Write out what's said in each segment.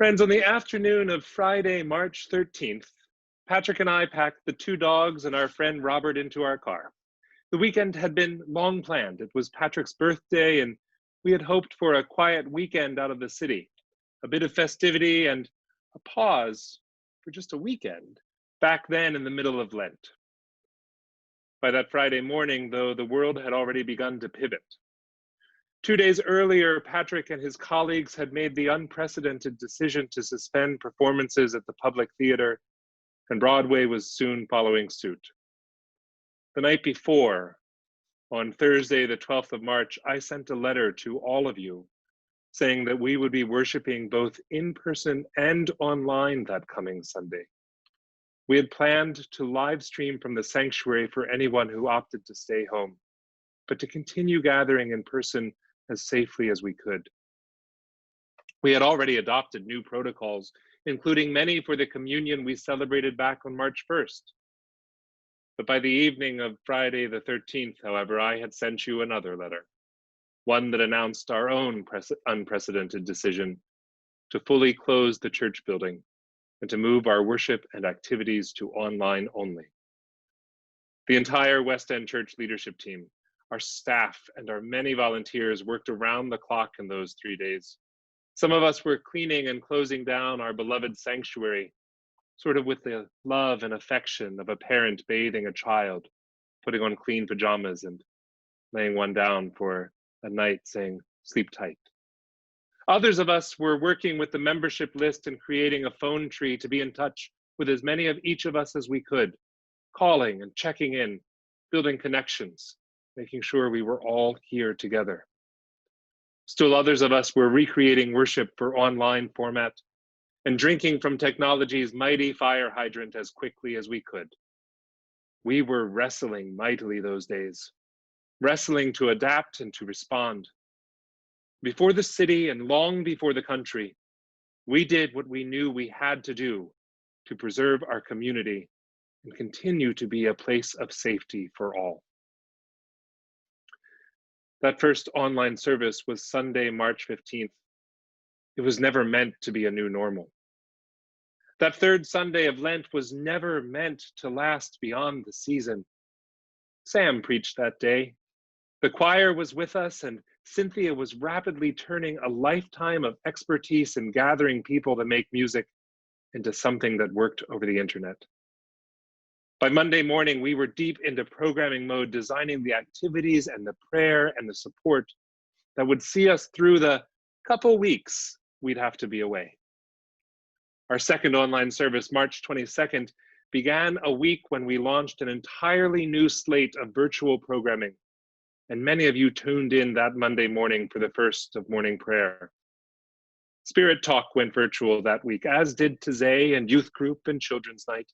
Friends, on the afternoon of Friday, March 13th, Patrick and I packed the two dogs and our friend Robert into our car. The weekend had been long planned. It was Patrick's birthday, and we had hoped for a quiet weekend out of the city, a bit of festivity and a pause for just a weekend, back then in the middle of Lent. By that Friday morning, though, the world had already begun to pivot. 2 days earlier, Patrick and his colleagues had made the unprecedented decision to suspend performances at the Public Theater, and Broadway was soon following suit. The night before, on Thursday, the 12th of March, I sent a letter to all of you saying that we would be worshiping both in person and online that coming Sunday. We had planned to live stream from the sanctuary for anyone who opted to stay home, but to continue gathering in person as safely as we could. We had already adopted new protocols, including many for the communion we celebrated back on March 1st. But by the evening of Friday the 13th, however, I had sent you another letter, one that announced our own unprecedented decision to fully close the church building and to move our worship and activities to online only. The entire West End Church leadership team, our staff, and our many volunteers worked around the clock in those 3 days. Some of us were cleaning and closing down our beloved sanctuary, sort of with the love and affection of a parent bathing a child, putting on clean pajamas and laying one down for a night saying, "Sleep tight." Others of us were working with the membership list and creating a phone tree to be in touch with as many of each of us as we could, calling and checking in, building connections, making sure we were all here together. Still others of us were recreating worship for online format and drinking from technology's mighty fire hydrant as quickly as we could. We were wrestling mightily those days, wrestling to adapt and to respond. Before the city and long before the country, we did what we knew we had to do to preserve our community and continue to be a place of safety for all. That first online service was Sunday, March 15th. It was never meant to be a new normal. That third Sunday of Lent was never meant to last beyond the season. Sam preached that day. The choir was with us, and Cynthia was rapidly turning a lifetime of expertise in gathering people to make music into something that worked over the internet. By Monday morning, we were deep into programming mode, designing the activities and the prayer and the support that would see us through the couple weeks we'd have to be away. Our second online service, March 22nd, began a week when we launched an entirely new slate of virtual programming, and many of you tuned in that Monday morning for the first of morning prayer. Spirit Talk went virtual that week, as did Tazay and Youth Group and Children's Night.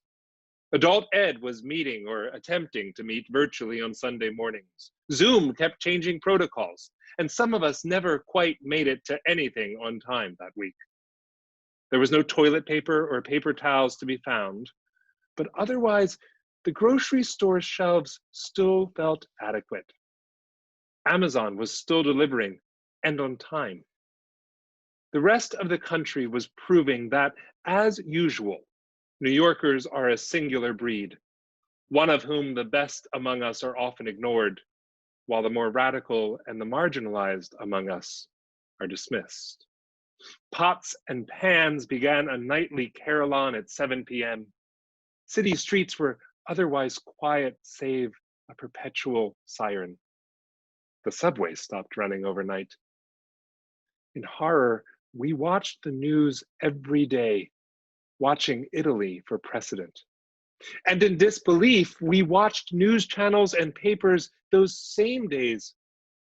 Adult Ed was meeting or attempting to meet virtually on Sunday mornings. Zoom kept changing protocols, and some of us never quite made it to anything on time that week. There was no toilet paper or paper towels to be found, but otherwise, the grocery store shelves still felt adequate. Amazon was still delivering, and on time. The rest of the country was proving that, as usual, New Yorkers are a singular breed, one of whom the best among us are often ignored, while the more radical and the marginalized among us are dismissed. Pots and pans began a nightly carillon at 7 p.m. City streets were otherwise quiet, save a perpetual siren. The subway stopped running overnight. In horror, we watched the news every day, watching Italy for precedent. And in disbelief, we watched news channels and papers those same days,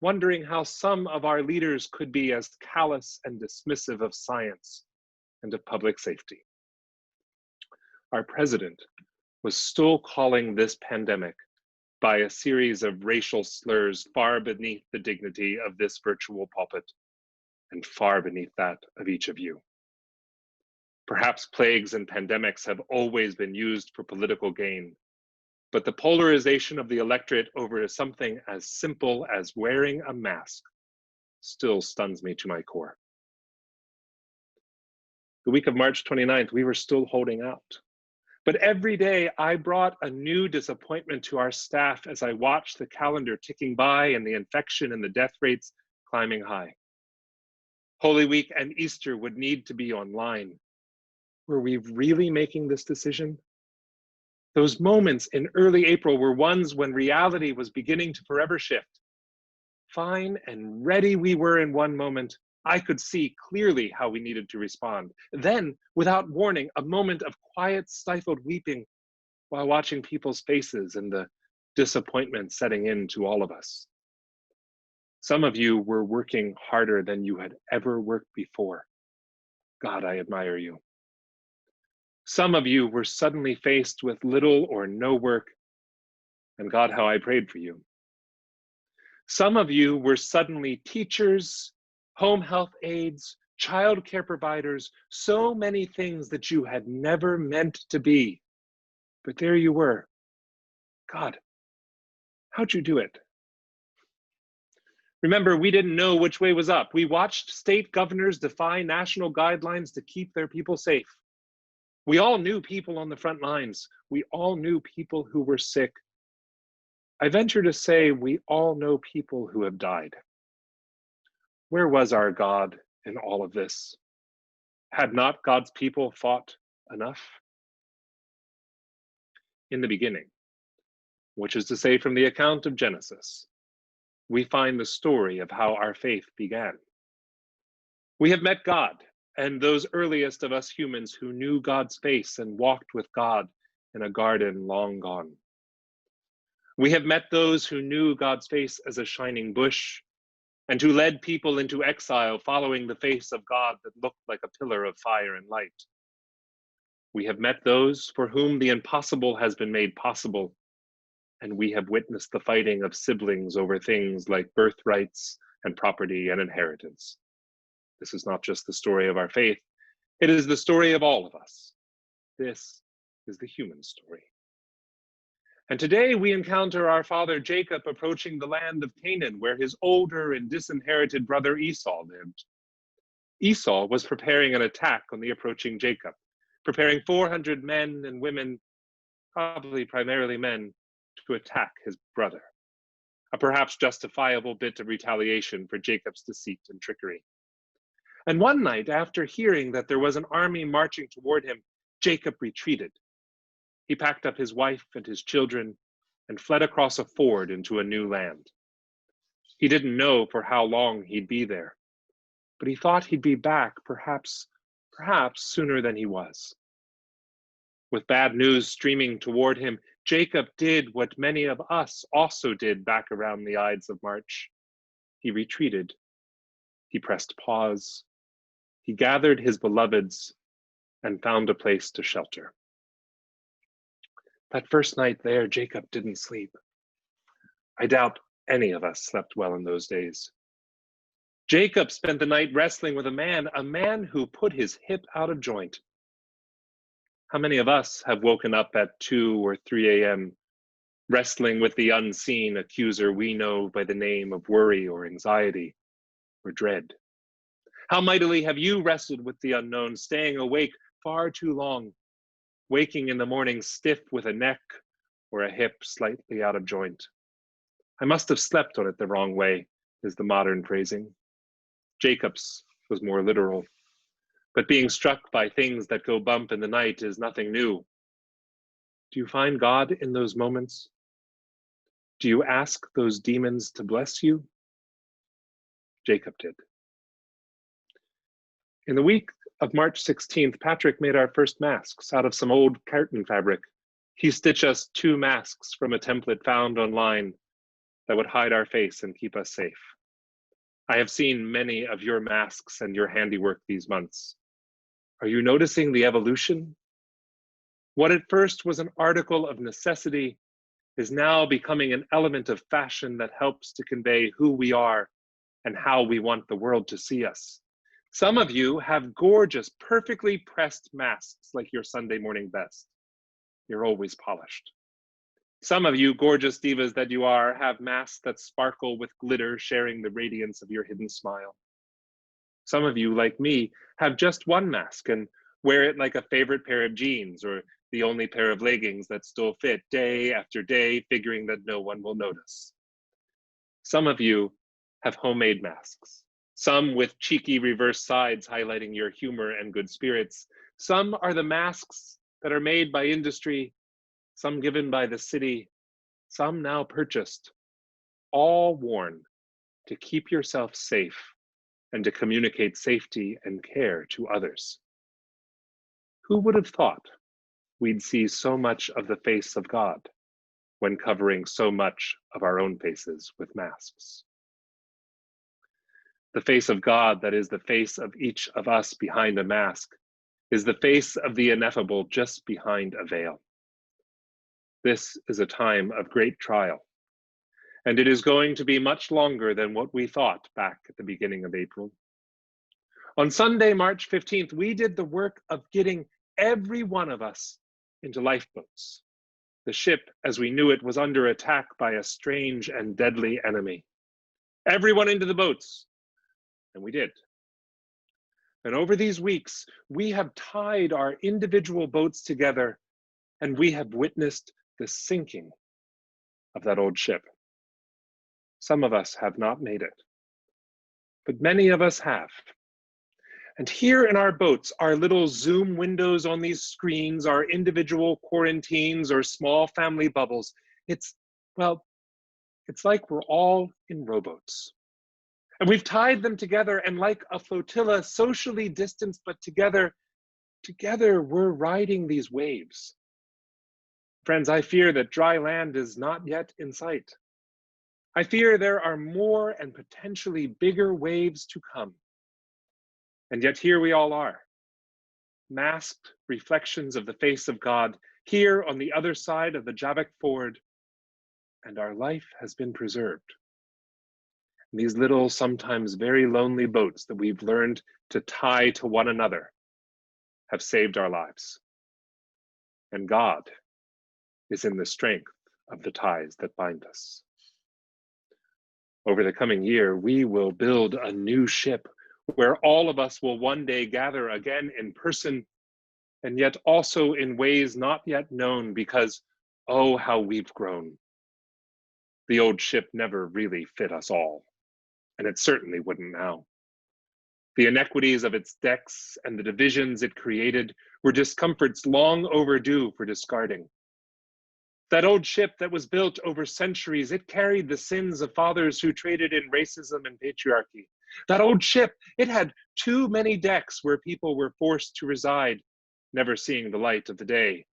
wondering how some of our leaders could be as callous and dismissive of science and of public safety. Our president was still calling this pandemic by a series of racial slurs far beneath the dignity of this virtual pulpit and far beneath that of each of you. Perhaps plagues and pandemics have always been used for political gain, but the polarization of the electorate over something as simple as wearing a mask still stuns me to my core. The week of March 29th, we were still holding out. But every day I brought a new disappointment to our staff as I watched the calendar ticking by and the infection and the death rates climbing high. Holy Week and Easter would need to be online. Were we really making this decision? Those moments in early April were ones when reality was beginning to forever shift. Fine and ready we were in one moment. I could see clearly how we needed to respond. Then, without warning, a moment of quiet, stifled weeping while watching people's faces and the disappointment setting in to all of us. Some of you were working harder than you had ever worked before. God, I admire you. Some of you were suddenly faced with little or no work, and God, how I prayed for you. Some of you were suddenly teachers, home health aides, child care providers, so many things that you had never meant to be. But there you were. God, how'd you do it? Remember, we didn't know which way was up. We watched state governors defy national guidelines to keep their people safe. We all knew people on the front lines. We all knew people who were sick. I venture to say we all know people who have died. Where was our God in all of this? Had not God's people fought enough? In the beginning, which is to say from the account of Genesis, we find the story of how our faith began. We have met God and those earliest of us humans who knew God's face and walked with God in a garden long gone. We have met those who knew God's face as a shining bush and who led people into exile following the face of God that looked like a pillar of fire and light. We have met those for whom the impossible has been made possible, and we have witnessed the fighting of siblings over things like birthrights and property and inheritance. This is not just the story of our faith, it is the story of all of us. This is the human story. And today we encounter our father Jacob approaching the land of Canaan, where his older and disinherited brother Esau lived. Esau was preparing an attack on the approaching Jacob, preparing 400 men and women, probably primarily men, to attack his brother, a perhaps justifiable bit of retaliation for Jacob's deceit and trickery. And one night, after hearing that there was an army marching toward him, Jacob retreated. He packed up his wife and his children and fled across a ford into a new land. He didn't know for how long he'd be there, but he thought he'd be back perhaps sooner than he was. With bad news streaming toward him, Jacob did what many of us also did back around the Ides of March. He retreated. He pressed pause. He gathered his beloveds and found a place to shelter. That first night there, Jacob didn't sleep. I doubt any of us slept well in those days. Jacob spent the night wrestling with a man who put his hip out of joint. How many of us have woken up at 2 or 3 a.m. wrestling with the unseen accuser we know by the name of worry or anxiety or dread? How mightily have you wrestled with the unknown, staying awake far too long, waking in the morning stiff with a neck or a hip slightly out of joint? I must have slept on it the wrong way, is the modern phrasing. Jacob's was more literal. But being struck by things that go bump in the night is nothing new. Do you find God in those moments? Do you ask those demons to bless you? Jacob did. In the week of March 16th, Patrick made our first masks out of some old curtain fabric. He stitched us 2 masks from a template found online that would hide our face and keep us safe. I have seen many of your masks and your handiwork these months. Are you noticing the evolution? What at first was an article of necessity is now becoming an element of fashion that helps to convey who we are and how we want the world to see us. Some of you have gorgeous, perfectly pressed masks like your Sunday morning best. You're always polished. Some of you, gorgeous divas that you are, have masks that sparkle with glitter, sharing the radiance of your hidden smile. Some of you, like me, have just one mask, and Wear it like a favorite pair of jeans or the only pair of leggings that still fit day after day, figuring that no one will notice. Some of you have homemade masks, some with cheeky reverse sides highlighting your humor and good spirits. Some are the masks that are made by industry, some given by the city, some now purchased, all worn to keep yourself safe and to communicate safety and care to others. Who would have thought we'd see so much of the face of God when covering so much of our own faces with masks? The face of God, that is the face of each of us behind a mask, is the face of the ineffable just behind a veil. This is a time of great trial, and it is going to be much longer than what we thought back at the beginning of April. On Sunday, March 15th, we did the work of getting every one of us into lifeboats. The ship, as we knew it, was under attack by a strange and deadly enemy. Everyone into the boats, and we did. And over these weeks, we have tied our individual boats together, and we have witnessed the sinking of that old ship. Some of us have not made it, but many of us have. And here in our boats, our little Zoom windows on these screens, our individual quarantines or small family bubbles, it's like we're all in rowboats. And we've tied them together, and like a flotilla, socially distanced, but together we're riding these waves. Friends, I fear that dry land is not yet in sight. I fear there are more and potentially bigger waves to come. And yet here we all are, masked reflections of the face of God, here on the other side of the Jabbok Ford, and our life has been preserved. And these little, sometimes very lonely boats that we've learned to tie to one another have saved our lives. And God is in the strength of the ties that bind us. Over the coming year, we will build a new ship where all of us will one day gather again in person, and yet also in ways not yet known, because, oh, how we've grown. The old ship never really fit us all, and it certainly wouldn't now. The inequities of its decks and the divisions it created were discomforts long overdue for discarding. That old ship that was built over centuries, it carried the sins of fathers who traded in racism and patriarchy. That old ship, it had too many decks where people were forced to reside, never seeing the light of the day.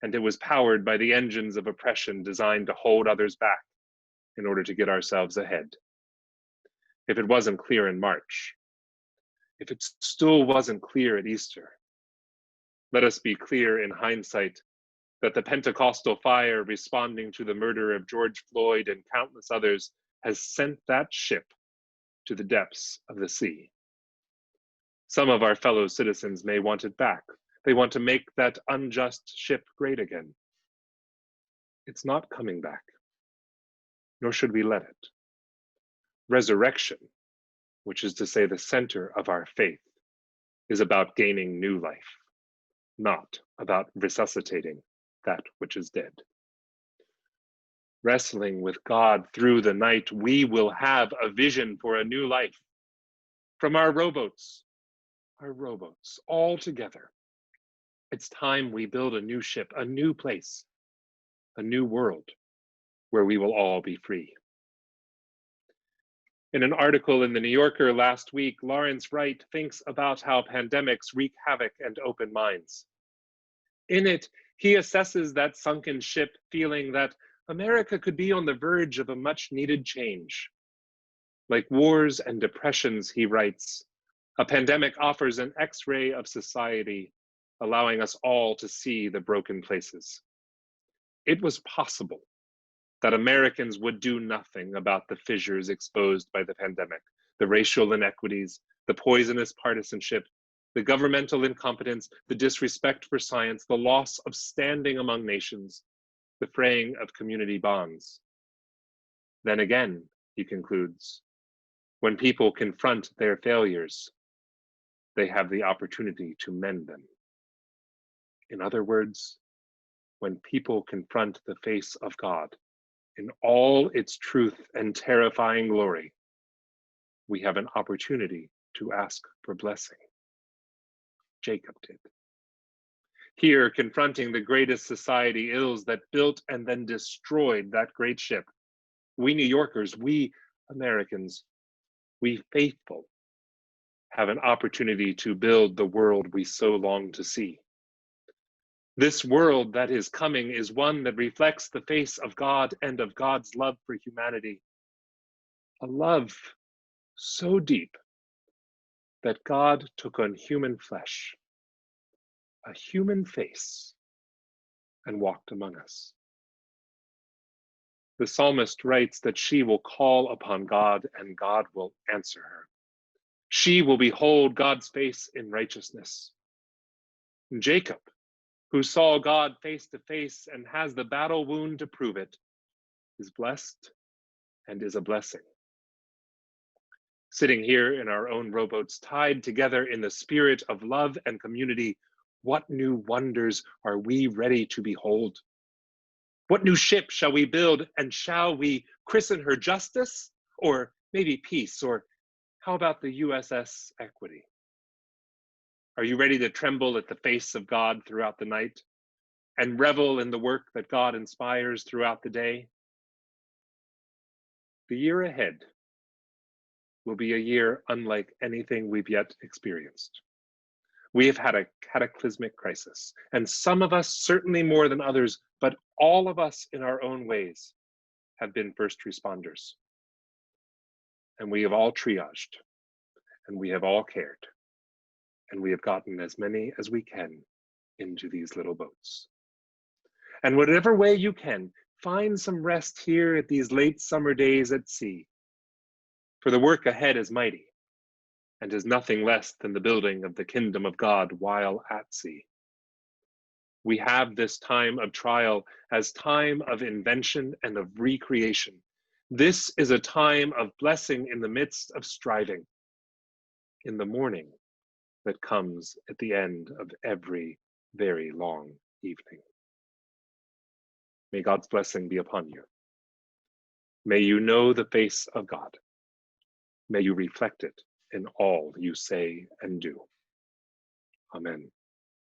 And it was powered by the engines of oppression designed to hold others back in order to get ourselves ahead. If it wasn't clear in March, if it still wasn't clear at Easter, let us be clear in hindsight that the Pentecostal fire responding to the murder of George Floyd and countless others has sent that ship to the depths of the sea. Some of our fellow citizens may want it back. They want to make that unjust ship great again. It's not coming back, nor should we let it. Resurrection, which is to say the center of our faith, is about gaining new life, not about resuscitating that which is dead. Wrestling with God through the night, we will have a vision for a new life. From our rowboats, all together. It's time we build a new ship, a new place, a new world where we will all be free. In an article in the New Yorker last week, Lawrence Wright thinks about how pandemics wreak havoc and open minds. In it, he assesses that sunken ship, feeling that America could be on the verge of a much needed change. Like wars and depressions, he writes, a pandemic offers an X-ray of society, allowing us all to see the broken places. It was possible that Americans would do nothing about the fissures exposed by the pandemic, the racial inequities, the poisonous partisanship, the governmental incompetence, the disrespect for science, the loss of standing among nations, the fraying of community bonds. Then again, he concludes, when people confront their failures, they have the opportunity to mend them. In other words, when people confront the face of God in all its truth and terrifying glory, we have an opportunity to ask for blessing. Jacob did. Here, confronting the greatest society ills that built and then destroyed that great ship, we New Yorkers, we Americans, we faithful, have an opportunity to build the world we so long to see. This world that is coming is one that reflects the face of God and of God's love for humanity. A love so deep that God took on human flesh, a human face, and walked among us. The psalmist writes that she will call upon God and God will answer her. She will behold God's face in righteousness. And Jacob, who saw God face to face and has the battle wound to prove it, is blessed and is a blessing. Sitting here in our own rowboats, tied together in the spirit of love and community, what new wonders are we ready to behold? What new ship shall we build, and shall we christen her Justice, or maybe Peace, or how about the USS Equity? Are you ready to tremble at the face of God throughout the night and revel in the work that God inspires throughout the day? The year ahead will be a year unlike anything we've yet experienced. We have had a cataclysmic crisis, and some of us certainly more than others, but all of us in our own ways have been first responders. And we have all triaged, and we have all cared, and we have gotten as many as we can into these little boats. And whatever way you can, find some rest here at these late summer days at sea. For the work ahead is mighty, and is nothing less than the building of the kingdom of God while at sea. We have this time of trial as time of invention and of recreation. This is a time of blessing in the midst of striving, in the morning that comes at the end of every very long evening. May God's blessing be upon you. May you know the face of God. May you reflect it in all you say and do. Amen.